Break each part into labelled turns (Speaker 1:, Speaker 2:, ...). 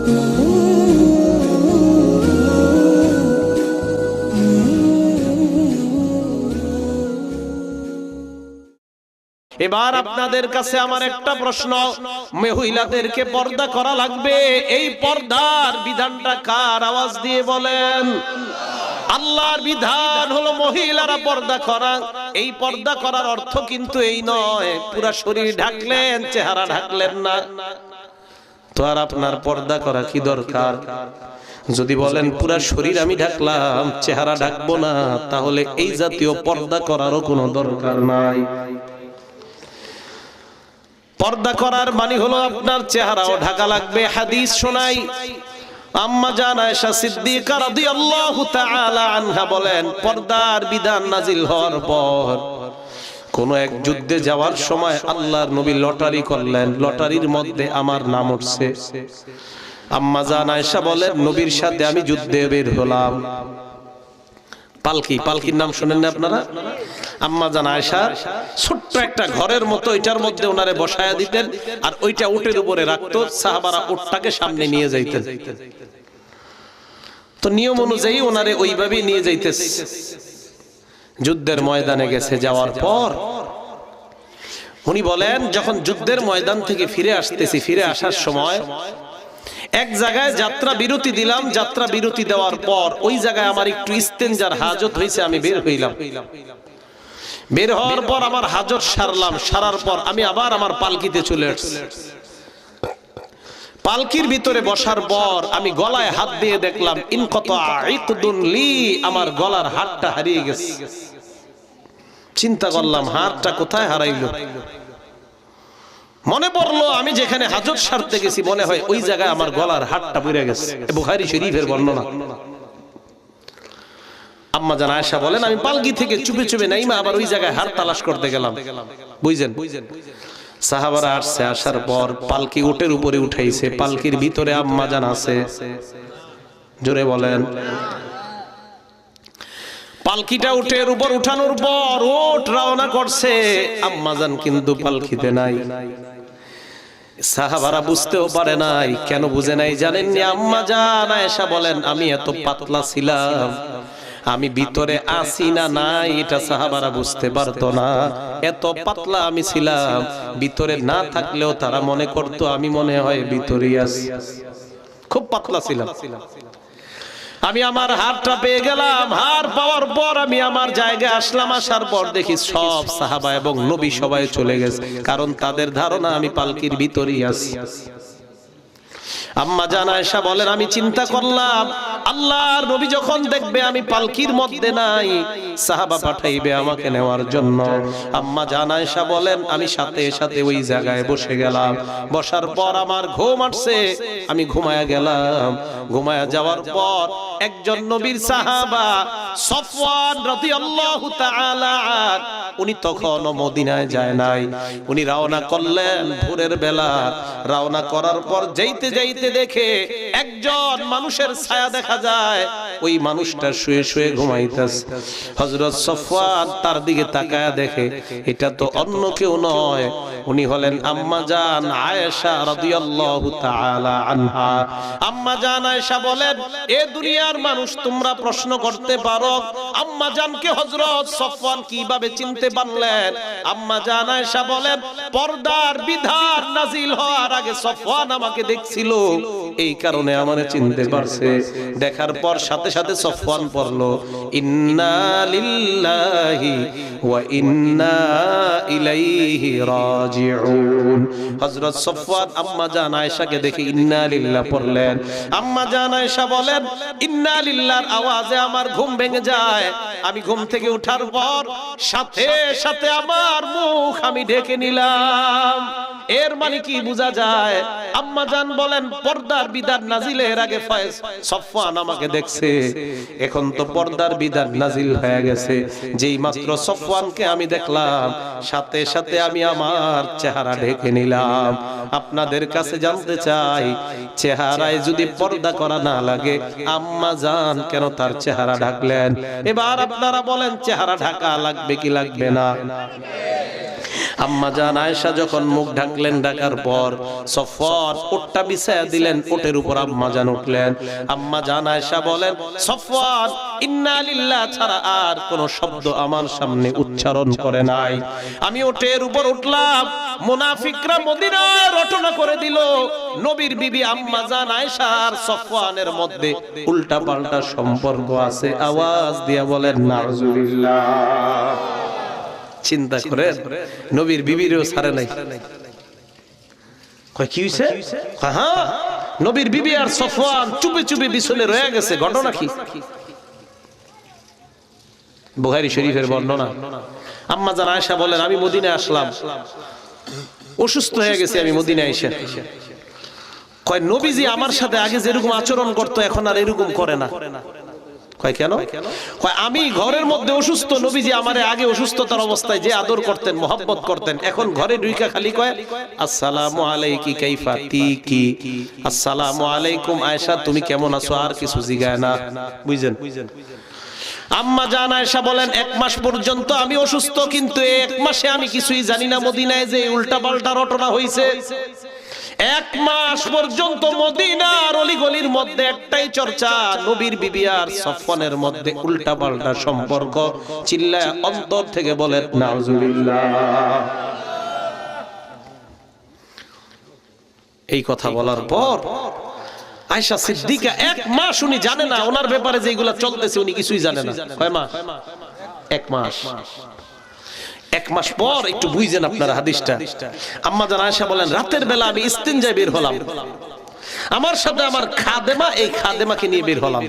Speaker 1: এবার আপনাদের কাছে আমার একটা প্রশ্ন, মহিলাদেরকে পর্দা করা লাগবে, এই পর্দার বিধানটা কার? আওয়াজ দিয়ে বলেন। আল্লাহর বিধান হলো মহিলারা পর্দা করা। এই পর্দা করার অর্থ কিন্তু এই নয় পুরো শরীর ঢাকলেন, চেহারা ঢাকলেন না। তো আর আপনার পর্দা করা কি দরকার? যদি বলেন পুরো শরীর আমি ঢাকলাম, চেহারা ঢাকবো না, তাহলে এই জাতীয় পর্দা করারও কোনো দরকার নাই। পর্দা করার মানে হলো আপনার চেহারাও ঢাকা লাগবে। হাদিস শোনাই, আম্মা জান আয়েশা সিদ্দিকা রাদিয়াল্লাহু তাআলা আনহা বলেন, পর্দার বিধান নাজিল হওয়ার পর কোন এক যুদ্ধে যাওয়ার সময় আল্লাহর নবী লটারি করলেন, লটারির মধ্যে আমার নাম উঠছে। আম্মা জান আয়েশা বলেন, নবীর সাথে আমি যুদ্ধে বের হলাম। পালকি, পালকির নাম শুনেন না আপনারা? আম্মা জান আয়েশা ছোট্ট একটা ঘরের মতো, এটার মধ্যে ওনারে বসায়া দিতেন, আর ওইটা উটের উপরে রাখতো, সাহাবারা উটটাকে সামনে নিয়ে যাইতেন। তো নিয়ম অনুযায়ী ওনারে ওইভাবেই নিয়ে যাইতেছে। যুদ্ধের ময়দানে গেছে, যাওয়ার পর উনি বলেন, যখন যুদ্ধের ময়দান থেকে ফিরে আসতেছি, ফিরে আসার সময় এক জায়গায় যাত্রা বিরতি দিলাম। যাত্রা বিরতি দেওয়ার পর ওই জায়গায় আমার একটু ইস্তেঞ্জার হাজত হয়েছে, আমি বের হইলাম। বের হওয়ার পর আমার হাজত সারলাম, সারার পর আমি আবার আমার পালকিতে চলে আসছি। পালকির ভিতরে বসার পর আমি গলায় হাত দিয়ে দেখলাম, ইনকাতা ইকদুন লি, আমার গলার হাতটা হারিয়ে গেছে। চিন্তা করলাম, হাতটা কোথায় হারাইলো? মনে পড়লো আমি যেখানে হাজত সারতে গেছি, মনে হয় ওই জায়গায় আমার গলার হাতটা পড়ে গেছে। বুখারী শরীফের বর্ণনা। আম্মা জান আয়েশা বলেন, আমি পালকি থেকে চুপে চুপে নাইমা আবার ওই জায়গায় হাত তালাশ করতে গেলাম। বুঝছেন? সাহাবারা আসছে, আসার পর পালকি উটের উপরে উঠাইছে, পালকির ভিতরে আম্মা জান আছে। জোরে বলেন। পালকিটা উটের উপর উঠানোর পর উট রওনা করছে, আম্মা জান কিন্তু পালকিতে নাই। সাহাবারা বুঝতেও পারে নাই। কেন বুঝে নাই জানেননি? আম্মা জান আয়েশা বলেন, আমি এত পাতলা ছিলাম, আমি ভিতরে আছি না নাই এটা সাহাবারা বুঝতে পারতো না। এত পাতলা আমি ছিলাম, ভিতরে না থাকলেও তারা মনে করতো আমি মনে হয় ভিতরেই আছি। খুব পাতলা ছিলাম। আমি আমার হাতটা পেয়ে গেলাম। হাত পাওয়ার পর আমি আমার জায়গায় আসলাম। আসার পর দেখি সব সাহাবা এবং নবী সবাই চলে গেছে, কারণ তাদের ধারণা আমি পালকির ভিতরেই আছি। আম্মা জান আয়েশা বলেন, আমি চিন্তা করলাম আল্লাহর নবী যখন দেখবে আমি পালকির মধ্যে নাই, সাহাবা পাঠাইবে আমাকে নেওয়ার জন্য। আম্মা জান আয়েশা বলেন, আমি সাথে সাথে ওই জায়গায় বসে গেলাম। বসার পর আমার ঘুম আসছে, আমি ঘুমায়া গেলাম। ঘুমায়া যাওয়ার পর একজন নবীর সাহাবা সফওয়ান রাদিয়াল্লাহু তাআলা, উনি তখনও মদিনায় যায় নাই। উনি রওনা করলেন ভোরের বেলা। রওনা করার পর যাইতে যাইতে দেখে একজন মানুষের ছায়া দেখা যায়, ওই মানুষটা শুয়ে শুয়ে ঘুমাইতেছে। হযরত সফওয়ান তার দিকে তাকায়া দেখে এটা তো অন্য কেউ নয়, উনি হলেন আম্মা জান আয়েশা রাদিয়াল্লাহু তাআলা আনহা। আম্মা জান আয়েশা বলেন, এ দুনিয়ার মানুষ তোমরা প্রশ্ন করতে পারো আম্মা জানকে হযরত সফওয়ান কিভাবে চিনতে পারলেন? আম্মা জান আয়েশা বলেন, পর্দার বিধান নাজিল হওয়ার আগে সফওয়ান আমাকে দেখছিল, এই কারণে আমারে চিনতে পারছে। দেখার পর সাথে সাথে সফওয়ান পড়লো, ইন্না লিল্লাহি ওয়া ইন্না ইলাইহি রাজিউন। হযরত সফওয়ান আম্মা জান আয়েশাকে দেখে ইন্না লিল্লাহ পড়লেন। আম্মা জান আয়েশা বলেন, ইন্না লিল্লাহর আওয়াজে আমার ঘুম ভেঙে যায়। আমি ঘুম থেকে ওঠার পর সাথে সাথে আমার মুখ আমি ঢেকে নিলাম। এর মানে কি বোঝা যায়? আম্মা জান বলেন, পর্দার বিধান নাজিলের আগে সফওয়ান আমাকে দেখছে, এখন তো পর্দার বিধান নাজিল হয়ে গেছে। যেই মাত্র সফওয়ানকে আমি দেখলাম, সাথে সাথে আমি আমার চেহারা ঢেকে নিলাম। আপনাদের কাছে জানতে চাই, চেহারায় যদি পর্দা করা না লাগে, আম্মা জান কেন তার চেহারা ঢাকলেন? এবার আপনারা বলেন, চেহারা ঢাকা লাগবে কি লাগবে না? আম্মা জান আয়েশা যখন মুখ ঢাকলেন, ঢাকার পর সফওয়ান ওটটা বিছায়া দিলেন, ওটের উপর আম্মা জান উঠলেন। আম্মা জান আয়েশা বলেন, সফওয়ান ইন্না লিল্লাহ ছাড়া আর কোন শব্দ আমার সামনে উচ্চারণ করে নাই। আমি ওটের উপর উঠলাম, মুনাফিকরা মদিনায় রটনা করে দিল নবীর বিবি আম্মা জান আয়েশা আর সফওয়ানের মধ্যে উল্টা পাল্টা সম্পর্ক আছে। আওয়াজ দিয়া বলেন নাউজুবিল্লাহ। চিন্তা করে নবীর বিবিরও ছাড়ে নাই। কয় কি হইছে? হ্যাঁ, নবীর বিবি আর সফওয়ান চুপে চুপে বিছনে রয়ে গেছে। ঘটনা কি? বুখারী শরীফের বর্ণনা। আম্মা জান আয়েশা বলেন, আমি মদিনায় আসলাম, অসুস্থ হয়ে গেছি আমি মদিনায় এসে। কয় নবীজি আমার সাথে আগে যেরকম আচরণ করতো এখন আর এরকম করে না। কয় কেন? কয় আমি ঘরের মধ্যে অসুস্থ, নবীজি আমারে আগে অসুস্থতার অবস্থায় যে আদর করতেন, মহব্বত করতেন, এখন ঘরে ঢুইকা খালি কয় আসসালামু আলাইকি কাইফা তিকি, আসসালামু আলাইকুম আয়েশা তুমি কেমন আছো, আর কিছু জিগায় না। বুঝছেন? আম্মা জান আয়েশা বলেন, 1 মাস পর্যন্ত আমি অসুস্থ, কিন্তু 1 মাসে আমি কিছুই জানি না মদিনায় যে উল্টা পাল্টা রটনা হইছে। 1 মাস পর্যন্ত মদিনার অলিগলির মধ্যে একটাই চর্চা, নবীর বিবি আর সফওয়ানের মধ্যে উল্টা পাল্টা সম্পর্ক। চিল্লায় অন্তর থেকে বলেন নাউজুবিল্লাহ। এই কথা বলার পর আয়েশা সিদ্দিকা 1 মাস উনি জানে না ওনার ব্যাপারে যে এগুলা চলতেছে, উনি কিছুই জানে না। কয় মাস? 1 মাস। 1 মাস পর একটু বুঝেন আপনারা হাদিসটা। আম্মা জান আয়েশা বলেন, রাতের বেলা আমি ইস্তিনজায় বের হলাম, আমার সাথে আমার খাদেমা, এই খাদেমাকে নিয়ে বের হলাম।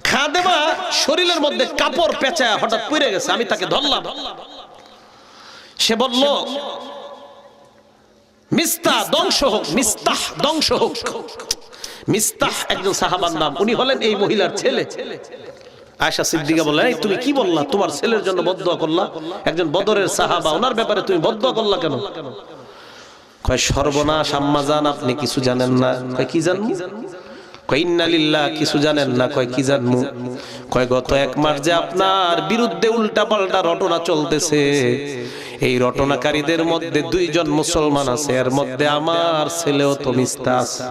Speaker 1: খাদেমা শরীরের মধ্যে কাপড় পেঁচায় হঠাৎ পড়ে গেছে, আমি তাকে ধরলাম। সে বলল, মিস্তাহ ধ্বংস হোক, মিস্তাহ ধ্বংস হোক। মিস্তাহ একজন সাহাবার নাম, উনি হলেন এই মহিলার ছেলে। আয়েশা সিদ্দিকা বলে, এই তুমি কি বললা, তোমার ছেলের জন্য বদদুয়া করলা, একজন বদরের সাহাবা, ওনার ব্যাপারে তুমি বদদুয়া করলা কেন? কয় সর্বনাশ আম্মা জান, আপনি কিছু জানেন না। কয় কি জানবো? কয় ইন্না লিল্লাহ, কিছু জানেন না। কয় কি জানবো? কয় গত 1 মাস যে আপনার বিরুদ্ধে উল্টা পাল্টা রটনা চলতেছে, এই রটনাকারীদের মধ্যে 2 জন মুসলমান আছে, এর মধ্যে আমার ছেলেও তো মিস্তাহ আছে।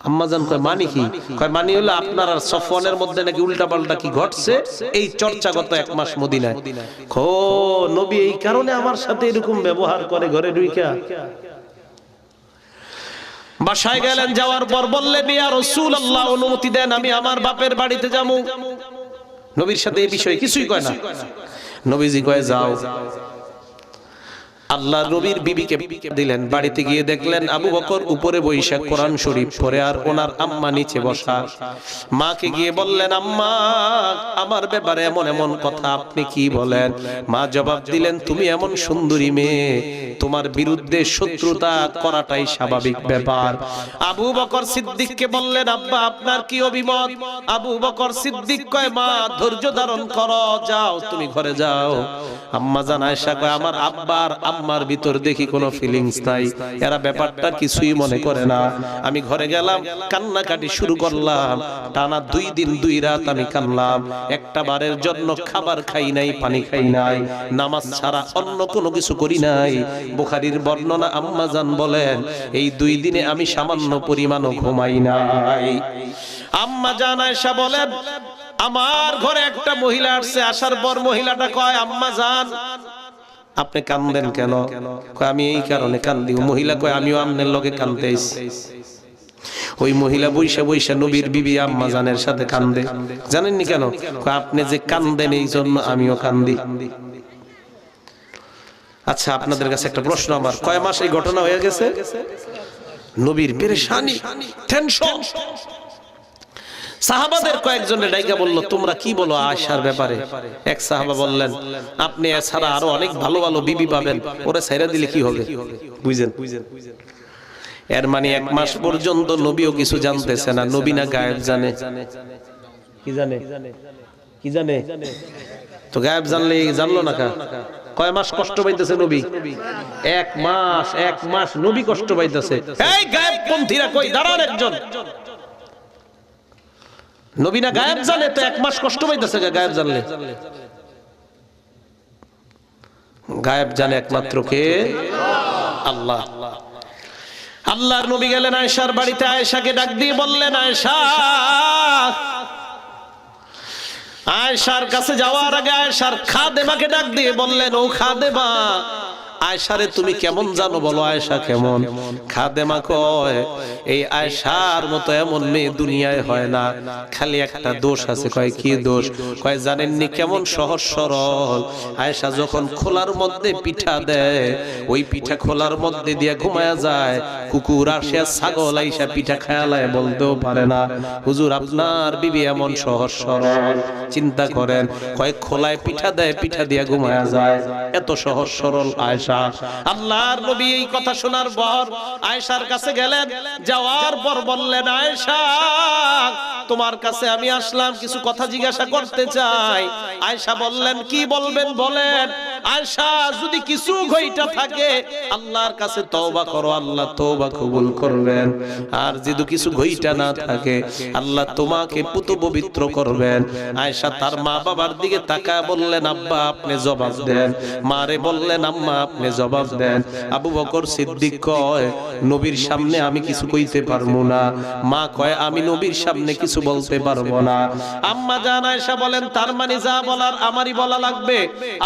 Speaker 1: আম্মা জান কয় মানে কি? কয় মানে হলো আপনার আর সফওয়ানের মধ্যে নাকি উল্টা পাল্টা কি ঘটছে, এই চর্চা গত 1 মাস মদিনায়। খো নবী এই কারণে আমার সাথে এরকম ব্যবহার করে ঘরে ঢুইকা। বাসায় গেলেন, যাওয়ার পর বললেন, ইয়া রাসূলুল্লাহ অনুমতি দেন আমি আমার বাপের বাড়িতে যাবো। নবীর সাথে এই বিষয়ে কিছুই কয় না। নবীজি কয় যাও। আল্লাহ নবীর বিবিকে দিলেন, বাড়িতে গিয়ে দেখলেন আবু বকর উপরে বৈশা কোরআন শরীফ পড়ে আর ওনার আম্মা নিচে বসা। মাকে গিয়ে বললেন, আম্মা আমার ব্যাপারে এমন এমন কথা আপনি কি বলেন? মা জবাব দিলেন, তুমি এমন সুন্দরী মেয়ে, তোমার বিরুদ্ধে শত্রুতা করাটাই স্বাভাবিক ব্যাপার। আবু বকর সিদ্দিককে বললেন, আব্বা আপনার কি অভিমত? আবু বকর সিদ্দিক কয়, মা ধৈর্য ধারণ করো, যাও তুমি ঘরে যাও। আম্মা জান আয়েশা কয়, আমার আব্বার আম্মার ভিতর দেখি কোনো ফিলিংস নাই, এরা ব্যাপারটা কিছুই মনে করে না। আমি ঘরে গেলাম, কান্নাকাটি শুরু করলাম, টানা 2 দিন 2 রাত আমি কানলাম। একটা বারের জন্য খাবার খাই নাই, পানি খাই নাই, নামাজ ছাড়া অন্য কোনো কিছু করি নাই। বুখারীর বর্ণনা, আম্মা জান বলেন, এই 2 দিনে আমি সামান্য পরিমাণও ঘুমাই নাই। আম্মা জান আয়েশা বলেন, আমার ঘরে একটা মহিলা আসছে, আসার পর মহিলাটা কয়, আম্মা জান আপনি কান্দেন কেন? কয় আমি এই কারণে কান্দি। মহিলা কয়, আমিও আপনার লগে কান্দতে আইছি। ওই মহিলা বৈশা বৈশা নবীর বিবি আম্মা জানের সাথে কান্দে। জানেননি কেন? কয় আপনি যে কান্দেন এই জন্য আমিও কান্দি। আচ্ছা আপনাদের কাছে একটা প্রশ্ন আমার, কয় মাস এই ঘটনা হয়ে গেছে? নবীর পেরেশানি, টেনশন। সাহাবাদের কয়েকজনে ডাইকা বলল, তোমরা কি বলো আয়েশার ব্যাপারে? এক সাহাবা বললেন, আপনি এছাড়া আরো অনেক ভালো ভালো বিবি পাবেন, ওরে ছাইরা দিলে কি হবে? বুঝেন? এর মানে 1 মাস পর্যন্ত নবীও কিছু জানতেছে না। নবী না গায়েব জানে? কি জানে? কি জানে? তো গায়েব জানলে জানলো না কা? কয় মাস কষ্ট পাইতেছে নবী? 1 মাস। 1 মাস নবী কষ্ট পাইতেছে। এই গায়েব পন্থীরা কই, দাঁড়ান একজন। নবী না গায়েব জানে, তো 1 মাস কষ্ট পাইতেছে গায়েব জানলে? গায়েব জানে একমাত্র কে? আল্লাহ। আল্লাহর নবী গেলেন আয়েশার বাড়িতে, আয়েশাকে ডাক দিয়ে বললেন, আয়েশা। আয়েশার কাছে যাওয়ার আগে আয়েশার খাদেমাকে ডাক দিয়ে বললেন, ও খাদেমা, আয়েশারে তুমি কেমন জানো বলো? আয়েশা কেমন? খাদেমা কয়, এই আয়েশার মতো এমন মেয়ে দুনিয়ায় হয় না, খালি একটা দোষ আছে। কয় কি দোষ? কয় জানেননি কেমন সহজ সরল। আয়েশা যখন খোলার মধ্যে পিঠা দেয়, ওই পিঠা খোলার মধ্যে দিয়ে ঘুমায়া যায়, কুকুর আসে ছাগল আইসা পিঠা খায়ালায় বলতেও পারে না হুজুর আপনার বিবি এমন সহজ সরল। চিন্তা করেন, কয় খোলায় পিঠা দেয়, পিঠা দিয়ে ঘুমায়া যায়, এত সহজ সরল আয়েশা। আল্লাহর নবী এই কথা শোনার পর আয়েশার কাছে গেলেন, যাওয়ার পর বললেন, আয়েশা তোমার কাছে আমি আসলাম, কিছু কথা জিজ্ঞাসা করতে চাই। আয়েশা বললেন, কি বলবেন বলেন। আয়েশা, যদি কিছু ঘইটা থাকে আল্লাহর কাছে তওবা করো, আল্লাহ তওবা কবুল করবেন। আর যদি কিছু ঘইটা না থাকে আল্লাহ তোমাকে পুত পবিত্র করবেন। আয়েশা তার মা বাবার দিকে তাকায় বললেন, আব্বা আপনি জবাব দেন। মারে বললেন, আম্মা আপনি জবাব দেন। আবু বকর সিদ্দিক কয়, নবীর সামনে আমি কিছু কইতে পারবো না। মা কয়, আমি নবীর সামনে কিছু বলতে পারবো না। আম্মা জান আয়েশা বলেন, তার মানে যা বলার আমারই বলা লাগবে।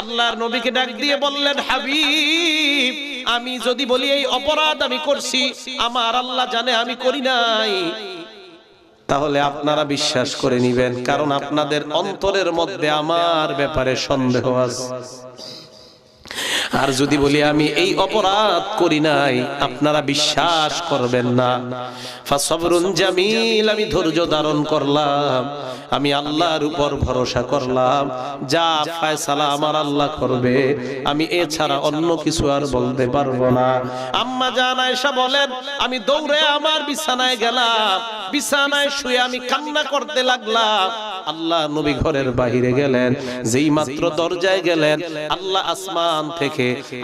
Speaker 1: আল্লাহর নবীকে ডাক দিয়ে বললেন, হাবিব, আমি যদি বলি এই অপরাধ আমি করছি, আমার আল্লাহ জানে আমি করি নাই, তাহলে আপনারা বিশ্বাস করে নিবেন, কারণ আপনাদের অন্তরের মধ্যে আমার ব্যাপারে সন্দেহ আছে। আর যদি বলি আমি এই অপরাধ করি নাই, আপনারা বিশ্বাস করবেন না। ফাসবরুন জামিল, আমি ধৈর্য ধারণ করলাম, আমি আল্লাহর উপর ভরসা করলাম, যা ফয়সালা আমার আল্লাহ করবে, আমি এছাড়া অন্য কিছু আর বলতে পারবো না। আম্মা জান আয়েশা বলেন, আমি দৌড়ে আমার বিছানায় গেলাম, বিছানায় শুয়ে আমি কান্না করতে লাগলাম। আল্লাহ নবী ঘরের বাইরে গেলেন, যেই মাত্র দরজায় গেলেন, আল্লাহ আসমান থেকে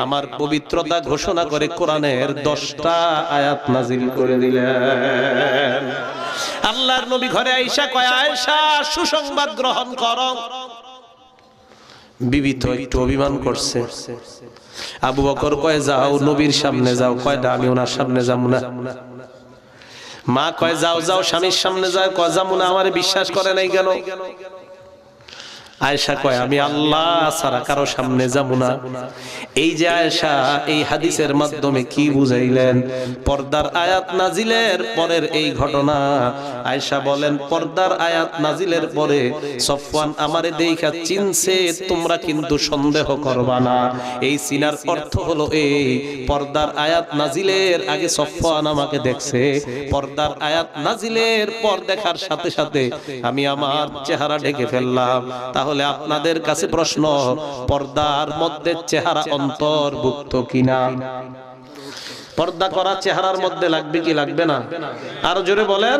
Speaker 1: আমার পবিত্রতা ঘোষণা করে কোরআনের 10টা আয়াত নাজিল করে দিলেন। আল্লাহর নবী ঘরে আয়েশা কয়, আয়েশা সুসংবাদ গ্রহণ করো। বিবি তো একটু অভিমান করছে। আবু বকর কয়, যাও নবীর সামনে যাও। কয়, আমি ওনার সামনে যাবো না। মা কয়, যাও যাও স্বামীর সামনে যাও। কয়, যাবো না, আমারে বিশ্বাস করে নাই কেন? আয়েশা কয়, আমি আল্লাহ ছাড়া কারো সামনে যাব না। এই যে আয়েশা এই হাদিসের মাধ্যমে কি বুঝাইলেন? পর্দার আয়াত নাজিলের পরের এই ঘটনা। আয়েশা বলেন, পর্দার আয়াত নাজিলের পরে সফওয়ান আমারে দেখা চিনছে, তোমরা কিন্তু সন্দেহ করবা না। এই চিনার অর্থ হলো এই, পর্দার আয়াত নাজিলের আগে সফওয়ান আমাকে দেখছে, পর্দার আয়াত নাজিলের পর দেখার সাথে সাথে আমি আমার চেহারা ঢেকে ফেললাম। তাহলে আপনাদের কাছে প্রশ্ন, পর্দার মধ্যে চেহারা অন্তর্ভুক্ত কিনা? পর্দা করা চেহারার মধ্যে লাগবে কি লাগবে না? আরো জোরে বলেন।